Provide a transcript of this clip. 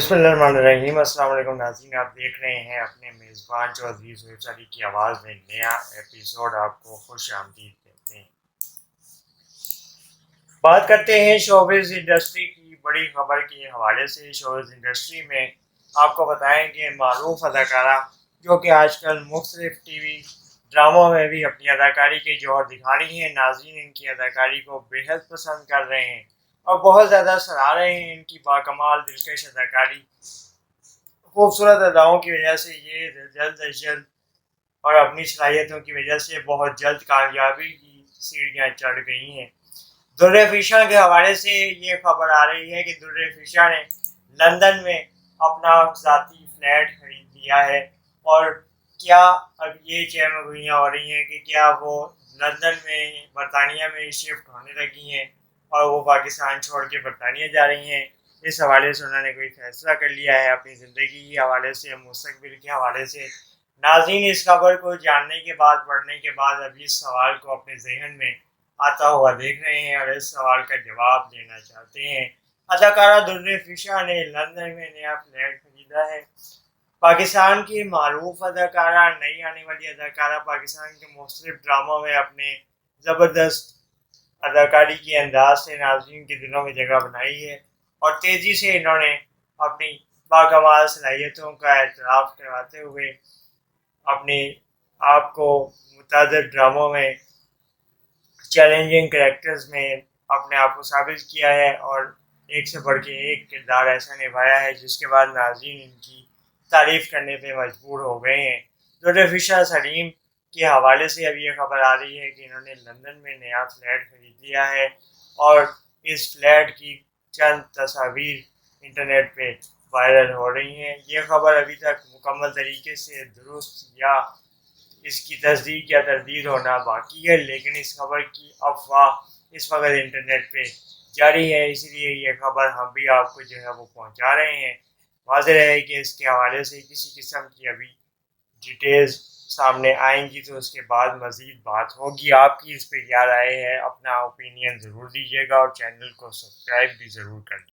بسم اللہ الرحمن الرحیم۔ السلام علیکم ناظرین، آپ دیکھ رہے ہیں اپنے میزبان جو عزیز ویب ساری کی آواز میں نیا ایپیسوڈ آپ کو خوش آمدید کہتے ہیں۔ بات کرتے ہیں شوبز انڈسٹری کی بڑی خبر کے حوالے سے۔ شوبز انڈسٹری میں آپ کو بتائیں کہ معروف اداکارہ جو کہ آج کل مختلف ٹی وی ڈراموں میں بھی اپنی اداکاری کے جوہر دکھا رہی ہیں، ناظرین ان کی اداکاری کو بے حد پسند کر رہے ہیں اور بہت زیادہ سراہ رہے ہیں ان کی باکمال دلکش اداکاری، خوبصورت اداؤں کی وجہ سے یہ جلد از جلد اور اپنی صلاحیتوں کی وجہ سے بہت جلد کامیابی کی سیڑھیاں چڑھ گئی ہیں۔ در فشاں کے حوالے سے یہ خبر آ رہی ہے کہ در فشاں نے لندن میں اپنا ذاتی فلیٹ خرید لیا ہے، اور کیا اب یہ چہمگوئیاں ہو رہی ہیں کہ کیا وہ لندن میں برطانیہ میں شفٹ ہونے لگی ہیں اور وہ پاکستان چھوڑ کے برطانیہ جا رہی ہیں۔ اس حوالے سے انہوں نے کوئی فیصلہ کر لیا ہے اپنی زندگی کے حوالے سے، مستقبل کے حوالے سے۔ ناظرین اس خبر کو جاننے کے بعد، پڑھنے کے بعد ابھی اس سوال کو اپنے ذہن میں آتا ہوا دیکھ رہے ہیں اور اس سوال کا جواب دینا چاہتے ہیں۔ اداکارہ در فشاں نے لندن میں نیا فلیٹ خریدا ہے۔ پاکستان کی معروف اداکارہ، نئی آنے والی اداکارہ، پاکستان کے مختلف ڈراموں میں اپنے زبردست اداکاری کے انداز سے ناظرین کے دلوں میں جگہ بنائی ہے، اور تیزی سے انہوں نے اپنی باکمال صلاحیتوں کا اعتراف کرواتے ہوئے اپنے آپ کو متعدد ڈراموں میں چیلنجنگ کریکٹرز میں اپنے آپ کو ثابت کیا ہے، اور ایک سے بڑھ کے ایک کردار ایسا نبھایا ہے جس کے بعد ناظرین ان کی تعریف کرنے پہ مجبور ہو گئے ہیں۔ در فشاں سلیم کے حوالے سے اب یہ خبر آ رہی ہے کہ انہوں نے لندن میں نیا فلیٹ خرید لیا ہے، اور اس فلیٹ کی چند تصاویر انٹرنیٹ پہ وائرل ہو رہی ہیں۔ یہ خبر ابھی تک مکمل طریقے سے درست یا اس کی تصدیق یا تردید ہونا باقی ہے، لیکن اس خبر کی افواہ اس وقت انٹرنیٹ پہ جاری ہے، اسی لیے یہ خبر ہم بھی آپ کو جو ہے وہ پہنچا رہے ہیں۔ واضح ہے کہ اس کے حوالے سے کسی قسم کی ابھی ڈیٹیلز سامنے آئیں گی تو اس کے بعد مزید بات ہوگی۔ آپ کی اس پہ کیا رائے ہے؟ اپنا اوپینین ضرور دیجیے گا اور چینل کو سبسکرائب بھی ضرور کر لیجیے۔